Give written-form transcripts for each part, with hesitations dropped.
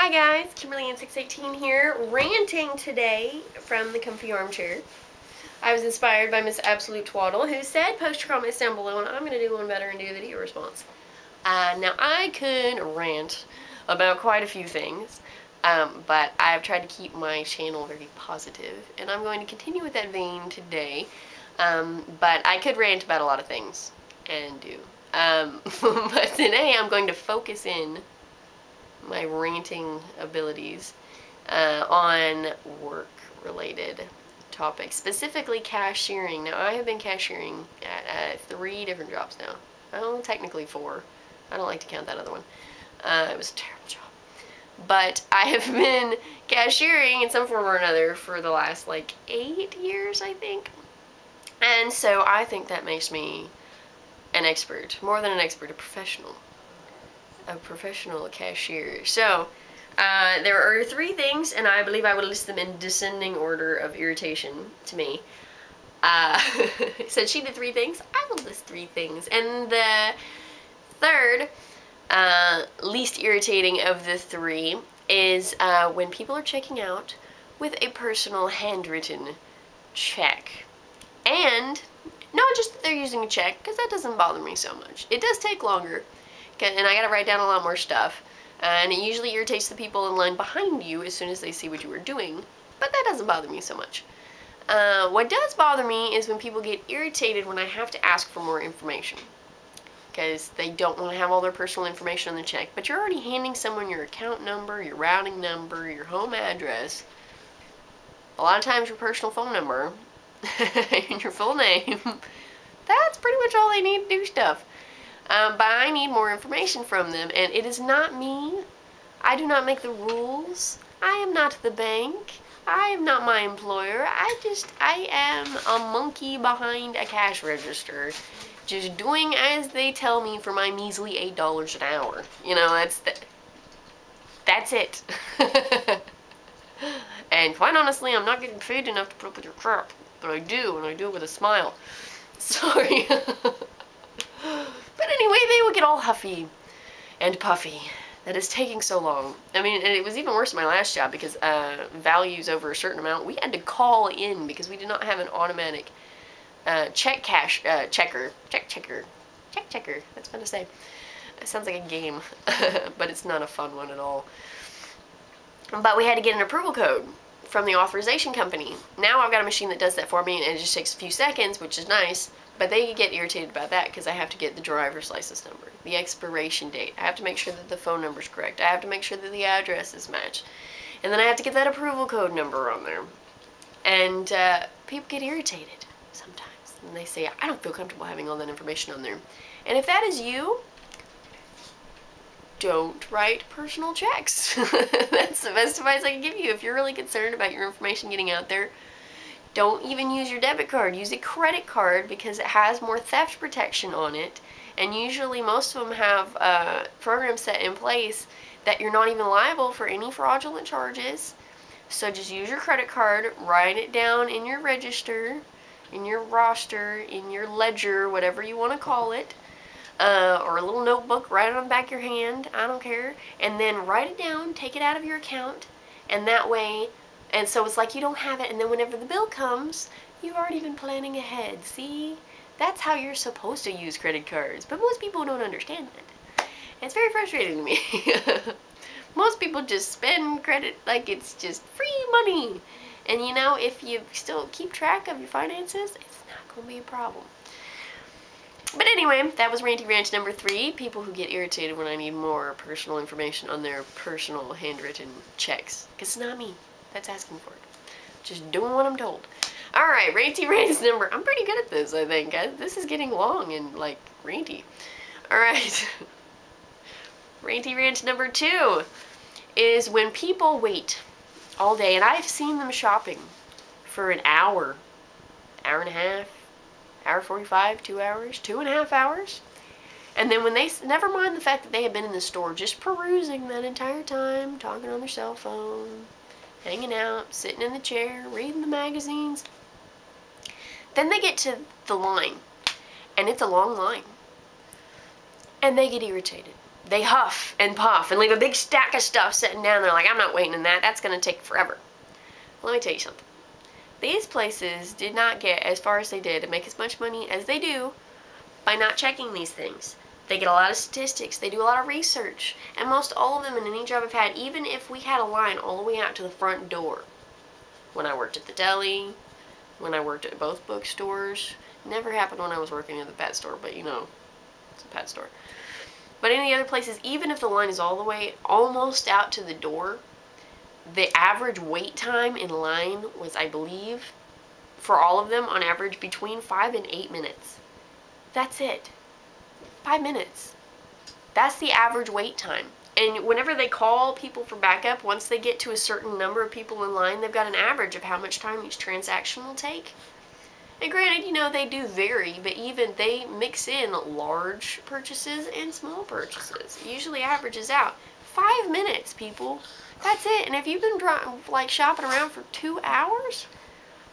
Hi guys, Kimberly and 618 here, ranting today from the comfy armchair. I was inspired by Miss Absolute Twaddle, who said post your comments down below and I'm going to do one better and do a video response. Now I could rant about quite a few things, but I've tried to keep my channel very positive, and I'm going to continue with that vein today. But I could rant about a lot of things, and do. But today I'm going to focus in my ranting abilities on work-related topics, specifically cashiering. Now, I have been cashiering at 3 different jobs now. Oh, technically 4. I don't like to count that other one. It was a terrible job. But I have been cashiering in some form or another for the last, 8 years, I think. And so I think that makes me an expert. More than an expert, a professional cashier. So, there are 3 things, and I believe I would list them in descending order of irritation to me. So she did 3 things, I will list 3 things. And the third, least irritating of the 3 is when people are checking out with a personal handwritten check. And not just that they're using a check, because that doesn't bother me so much. It does take longer, and I gotta write down a lot more stuff, and it usually irritates the people in line behind you as soon as they see what you were doing, but that doesn't bother me so much. What does bother me is when people get irritated when I have to ask for more information, because they don't want to have all their personal information on the check, but you're already handing someone your account number, your routing number, your home address, a lot of times your personal phone number, and your full name. That's pretty much all they need to do stuff. But I need more information from them, and it is not me. I do not make the rules. I am not the bank. I am not my employer. I am a monkey behind a cash register, just doing as they tell me for my measly $8 an hour. You know, that's it. And quite honestly, I'm not getting paid enough to put up with your crap, but I do, and I do it with a smile. Sorry. But anyway, they would get all huffy and puffy that it's taking so long. I mean, and it was even worse in my last job because values over a certain amount, we had to call in because we did not have an automatic check checker. That's fun to say. It sounds like a game, but it's not a fun one at all. But we had to get an approval code from the authorization company. Now I've got a machine that does that for me, and it just takes a few seconds, which is nice. But they get irritated about that because I have to get the driver's license number, the expiration date. I have to make sure that the phone number's correct. I have to make sure that the address is matched. And then I have to get that approval code number on there. And people get irritated sometimes. And they say, I don't feel comfortable having all that information on there. And if that is you, don't write personal checks. That's the best advice I can give you. If you're really concerned about your information getting out there, don't even use your debit card. Use a credit card because it has more theft protection on it. And usually most of them have programs set in place that you're not even liable for any fraudulent charges. So just use your credit card, write it down in your register, in your roster, in your ledger, whatever you want to call it. Or a little notebook, write it on the back of your hand, I don't care. And then write it down, take it out of your account, and that way, and so it's like you don't have it, and then whenever the bill comes, you've already been planning ahead. See? That's how you're supposed to use credit cards, but most people don't understand that. It's very frustrating to me. Most people just spend credit like it's just free money. And you know, if you still keep track of your finances, it's not going to be a problem. But anyway, that was Ranty Rant number 3. People who get irritated when I need more personal information on their personal handwritten checks. Because it's not me that's asking for it. Just doing what I'm told. Alright, Ranty Rant number... I'm pretty good at this, I think. This is getting long and, ranty. Alright. Ranty Rant number 2 is when people wait all day. And I've seen them shopping for an hour, hour and a half, hour 45, 2 hours, 2.5 hours. And then when they, never mind the fact that they have been in the store just perusing that entire time, talking on their cell phone, hanging out, sitting in the chair, reading the magazines. Then they get to the line, and it's a long line. And they get irritated. they huff and puff and leave a big stack of stuff sitting down there like, I'm not waiting in that. That's going to take forever. Let me tell you something. These places did not get as far as they did and make as much money as they do by not checking these things. They get a lot of statistics. They do a lot of research. And most all of them in any job I've had, even if we had a line all the way out to the front door, when I worked at the deli, when I worked at both bookstores, never happened when I was working at the pet store, but you know, it's a pet store. But in the other places, even if the line is all the way almost out to the door, the average wait time in line was, I believe, for all of them, on average, between 5 and 8 minutes. That's it. 5 minutes. That's the average wait time. And whenever they call people for backup, once they get to a certain number of people in line, they've got an average of how much time each transaction will take. And granted, you know, they do vary, but even they mix in large purchases and small purchases. It usually averages out 5 minutes, people. That's it. And if you've been like shopping around for 2 hours,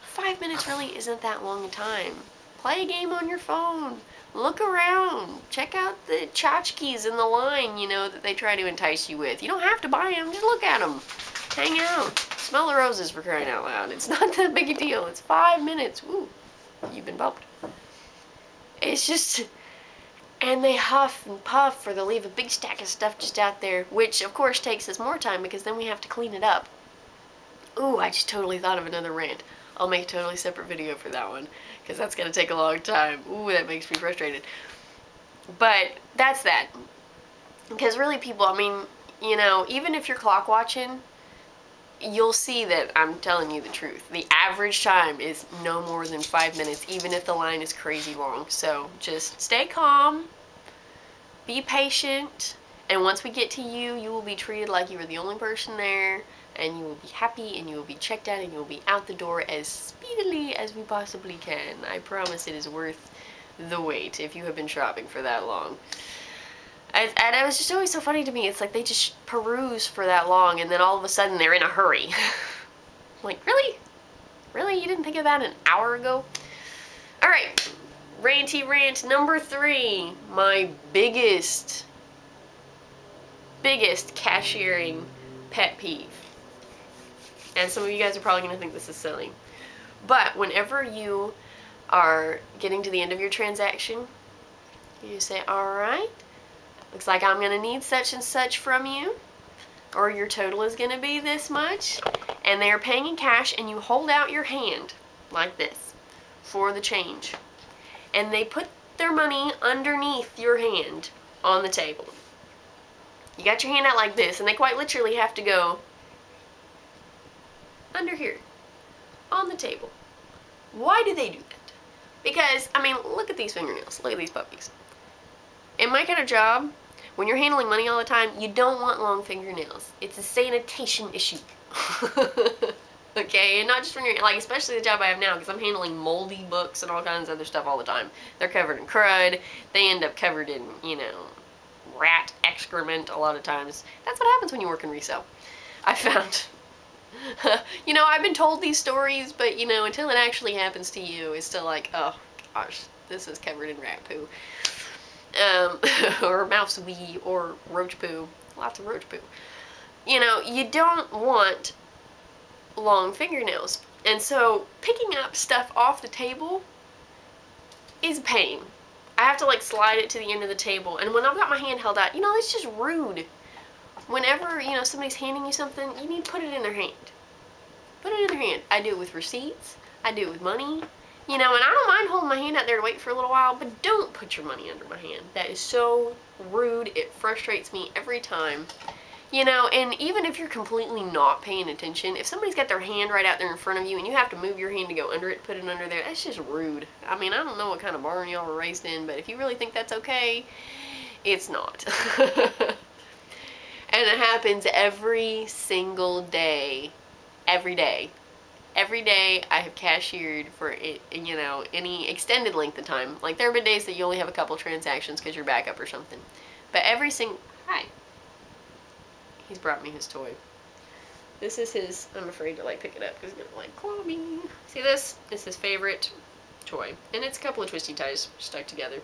5 minutes really isn't that long a time. Play a game on your phone. Look around. Check out the tchotchkes in the line, you know, that they try to entice you with. You don't have to buy them. Just look at them. Hang out. Smell the roses, for crying out loud. It's not that big a deal. It's 5 minutes. Woo. You've been bumped. It's just... And they huff and puff, or they'll leave a big stack of stuff just out there, which, of course, takes us more time because then we have to clean it up. Ooh, I just totally thought of another rant. I'll make a totally separate video for that one, because that's going to take a long time. Ooh, that makes me frustrated. But that's that. Because really, people, I mean, you know, even if you're clock watching, you'll see that I'm telling you the truth. The average time is no more than 5 minutes, even if the line is crazy long. So just stay calm, be patient, and once we get to you, you will be treated like you were the only person there, and you will be happy, and you will be checked out, and you will be out the door as speedily as we possibly can. I promise it is worth the wait if you have been shopping for that long. And it was just always so funny to me. It's like they just peruse for that long, and then all of a sudden they're in a hurry. I'm like, really? Really? You didn't think of that an hour ago? Alright, ranty rant number 3. My biggest cashiering pet peeve. And some of you guys are probably going to think this is silly. But whenever you are getting to the end of your transaction, you say, alright, looks like I'm going to need such and such from you, or your total is going to be this much, and they're paying in cash, and you hold out your hand like this for the change, and they put their money underneath your hand on the table. You got your hand out like this, and they quite literally have to go under here on the table. Why do they do that? Because, I mean, look at these fingernails. Look at these puppies. In my kind of job, when you're handling money all the time, you don't want long fingernails. It's a sanitation issue. Okay, and not just when you're, like, especially the job I have now, because I'm handling moldy books and all kinds of other stuff all the time. They're covered in crud. They end up covered in, you know, rat excrement a lot of times. That's what happens when you work in resale. I found. You know, I've been told these stories, but, you know, until it actually happens to you, it's still like, oh, gosh, this is covered in rat poo. Or mouse wee, or roach poo. Lots of roach poo. You know, you don't want long fingernails. And so, picking up stuff off the table is a pain. I have to, like, slide it to the end of the table. And when I've got my hand held out, you know, it's just rude. Whenever, you know, somebody's handing you something, you need to put it in their hand. Put it in their hand. I do it with receipts. I do it with money. You know, and I don't mind holding my hand out there to wait for a little while, but don't put your money under my hand. That is so rude. It frustrates me every time. You know, and even if you're completely not paying attention, if somebody's got their hand right out there in front of you and you have to move your hand to go under it, put it under there, that's just rude. I mean, I don't know what kind of barn y'all were raised in, but if you really think that's okay, it's not. And it happens every single day. Every day. Every day I have cashiered for, you know, any extended length of time. Like, there have been days that you only have a couple transactions because you're back up or something. But every single... Hi. He's brought me his toy. This is his... I'm afraid to, like, pick it up because he's going to, like, claw me. See this? It's his favorite toy. And it's a couple of twisty ties stuck together.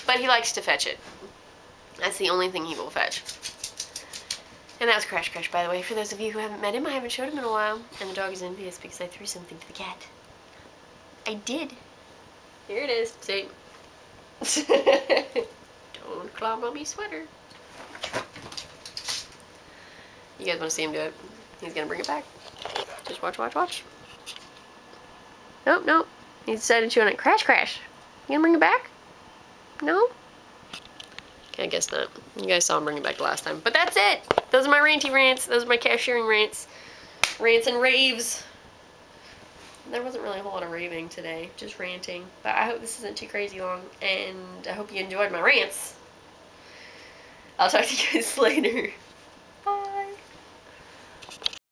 But he likes to fetch it. That's the only thing he will fetch. And that was Crash Crash, by the way. For those of you who haven't met him, I haven't showed him in a while. And the dog is envious because I threw something to the cat. I did. Here it is. See? Don't claw mommy's sweater. You guys want to see him do it? He's going to bring it back. Just watch, watch, watch. Nope, nope. He decided to on it. Crash Crash. You going to bring it back? No? Okay, I guess not. You guys saw him bring it back the last time. But that's it. Those are my ranty rants. Those are my cashiering rants. Rants and raves. There wasn't really a whole lot of raving today. Just ranting. But I hope this isn't too crazy long. And I hope you enjoyed my rants. I'll talk to you guys later.